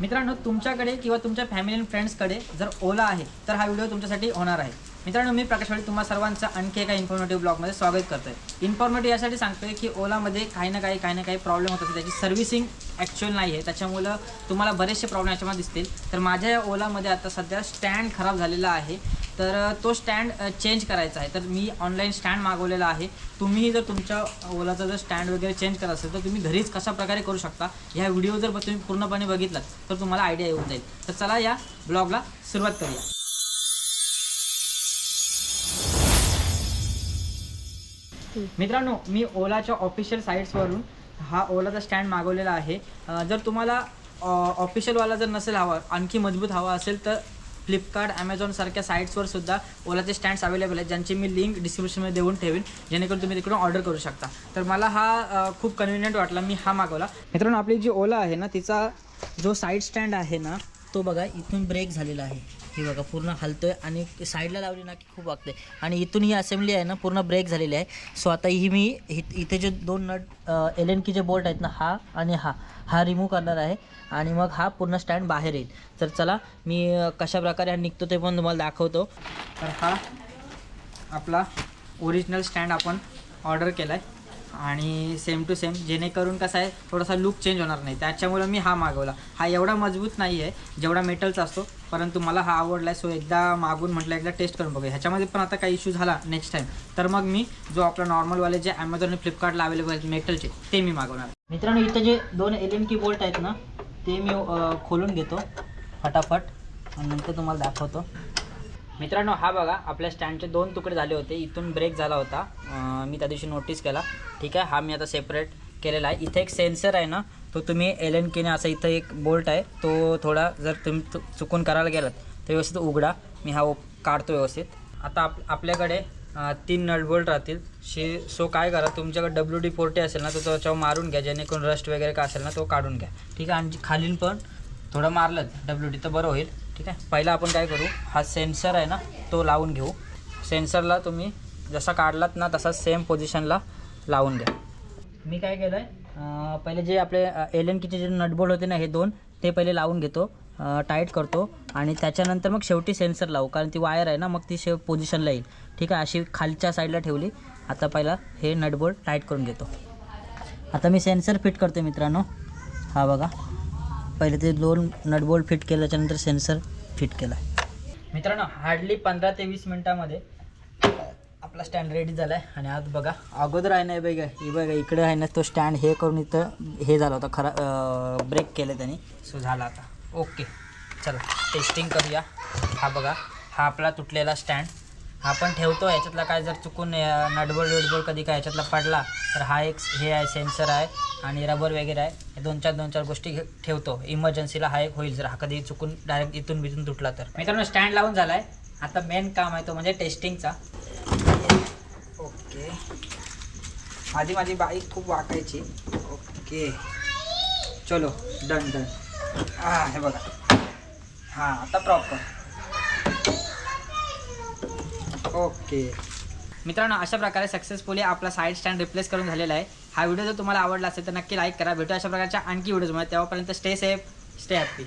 मित्रांनो, तुमच्याकडे किंवा तुमच्या फॅमिली अँड फ्रेंड्सकडे जर ओला आहे तर हा व्हिडिओ तुमच्यासाठी होणार आहे. मित्रांनो, मी प्रकाश वाडी तुम्हा सर्वांचं आणखी एका इन्फॉर्मेटिव्ह ब्लॉगमध्ये स्वागत करतोय. इन्फॉर्मेटिव्ह यासाठी सांगतोय की ओलामध्ये काही ना काही प्रॉब्लेम होतात, त्याची सर्व्हिसिंग ॲक्च्युअल नाही आहे, त्याच्यामुळं तुम्हाला बरेचसे प्रॉब्लेम याच्यामध्ये दिसतील. तर माझ्या या ओलामध्ये आता सध्या स्टँड खराब झालेला आहे, तर तो स्टँड चेंज करायचा आहे. तर मी ऑनलाईन स्टँड मागवलेला आहे. तुम्हीही जर तुमच्या ओलाचा जर स्टँड वगैरे चेंज करायचं असेल तर तुम्ही घरीच कशा प्रकारे करू शकता, ह्या व्हिडिओ जर तुम्ही पूर्णपणे बघितलात तर तुम्हाला आयडिया येऊन जाईल. तर चला या ब्लॉगला सुरुवात करूया. मित्रांनो, मी ओलाच्या ऑफिशियल साईट्सवरून हा ओलाचा स्टँड मागवलेला आहे. जर तुम्हाला ऑफिशियलवाला जर नसेल हवा, आणखी मजबूत हवा असेल तर फ्लिपकार्ट, ॲमेझॉन सारख्या साईट्सवर सुद्धा ओलाचे स्टँड्स अवेलेबल आहेत, ज्यांची मी लिंक डिस्क्रिप्शनमध्ये देऊन ठेवीन, जेणेकरून तुम्ही तिकडून ऑर्डर करू शकता. तर मला हा खूप कन्व्हिनियंट वाटला, मी हा मागवला. मित्रांनो, आपली जी ओला आहे ना, तिचा जो साईड स्टँड आहे ना, तो बघा इथून ब्रेक झालेला आहे. हे बघा पूर्ण हलतोय आणि साईडला लावली ना की खूप वागते. आणि इथून ही असेंब्ली आहे ना पूर्ण ब्रेक झालेली आहे. सो आता ही मी इथे जे दोन नट एल की जे बोल्ट आहेत ना, हा आणि हा रिमूव्ह करणार आहे आणि मग हा पूर्ण स्टँड बाहेर येईल. तर चला मी कशा प्रकारे हा निघतो ते पण तुम्हाला दाखवतो. तर हा आपला ओरिजिनल स्टँड आपण ऑर्डर केला आहे आणि सेम टू सेम, जेणेकरून कसं आहे थोडासा लुक चेंज होणार नाही, त्याच्यामुळे मी हा मागवला. हा एवढा मजबूत नाही आहे जेवढा मेटलचा असतो, परंतु मला हा आवडला आहे. सो एकदा मागून म्हटलं एकदा टेस्ट करून बघूया. ह्याच्यामध्ये पण आता काही इश्यू झाला नेक्स्ट टाईम तर मग मी जो आपला नॉर्मलवाले जे ॲमेझॉन आणि फ्लिपकार्टला अवेलेबल आहेत मेटलचे, ते मी मागवणार. मित्रांनो, इथं जे दोन एल की बोल्ट आहेत ना, ते मी खोलून घेतो फटाफट आणि नंतर तुम्हाला दाखवतो. मित्रांनो, हा बघा आपल्या स्टँडचे दोन तुकडे झाले होते, इथून ब्रेक झाला होता, मी त्या दिवशी नोटीस केला. ठीक आहे, हा मी आता सेपरेट केलेला आहे. इथे एक सेन्सर आहे ना, तो तुम्ही एल कीने असं, इथं एक बोल्ट आहे, तो थोडा जर तुम्ही चुकून करायला गेलात तर व्यवस्थित उघडा. मी हा काढतो व्यवस्थित. आता आपल्याकडे 3 नट बोल्ट राहतील. सो काय करा, तुमच्याकडे WD-40 असेल ना, तो त्याच्यावर मारून घ्या, जेणेकरून रस्ट वगैरे का असेल ना तो काढून घ्या. ठीक आहे, आणि खालील पण थोडं मारलं WD तर बरं होईल. ठीक आहे, पहिला आपण काय करू, हा सेन्सर आहे ना तो लावून घेऊ. सेन्सरला तुम्ही जसा काढलात ना तसा सेम पोझिशनला लावून घ्या. मी काय केलं आहे, पहिले जे आपले एल कीचे जे नटबोल्ट होते ना, हे दोन ते पहिले लावून घेतो, टाईट करतो आणि त्याच्यानंतर मग शेवटी सेन्सर लावू, कारण ती वायर आहे ना मग ती पोझिशनला येईल. ठीक आहे, अशी खालच्या साईडला ठेवली. आता पहिला हे नटबोल्ट टाईट करून घेतो. आता मी सेन्सर फिट करतो. मित्रांनो, हा बघा, पहिले ते 2 नटबोल्ट फिट केलं, त्याच्यानंतर सेन्सर फिट केला. मित्रांनो, हार्डली 15 ते 20 मिनटामध्ये आपला स्टँड रेडी झाला आहे. आणि आज बघा अगोदर आहे ना, बघा हे बघा इकडे आहे ना, तो स्टँड हे करून इथं हे झाला होता, ब्रेक केलं त्यांनी. सो झाला आता ओके. चला टेस्टिंग करूया. हा बघा, हा आपला तुटलेला स्टँड हा पण ठेवतो. याच्यातला काय जर चुकून नटबोल्ट कधी काय याच्यातला पडला तर हा एक हे आहे, सेन्सर आहे आणि रबर वगैरे आहे, हे दोन चार गोष्टी ठेवतो इमर्जन्सीला. हा एक होईल जर हा कधी चुकून डायरेक्ट इथून तुटला तर. मित्रांनो, स्टँड लावून झाला आहे. आता मेन काम आहे तो म्हणजे टेस्टिंगचा. ओके, आधी माझी बाईक खूप वाकायची. ओके, चलो डन. हे बघा, हां आता प्रॉपर. ओके मित्रांनो, अशा प्रकारे सक्सेसफुली आपला साईड स्टँड रिप्लेस करून झालेला आहे. हा व्हिडिओ जर तुम्हाला आवडला असेल तर नक्की लाईक करा. भेटू अशा प्रकारच्या आणखी व्हिडिओजमध्ये. तेव्हापर्यंत स्टे सेफ, स्टे हॅप्पी.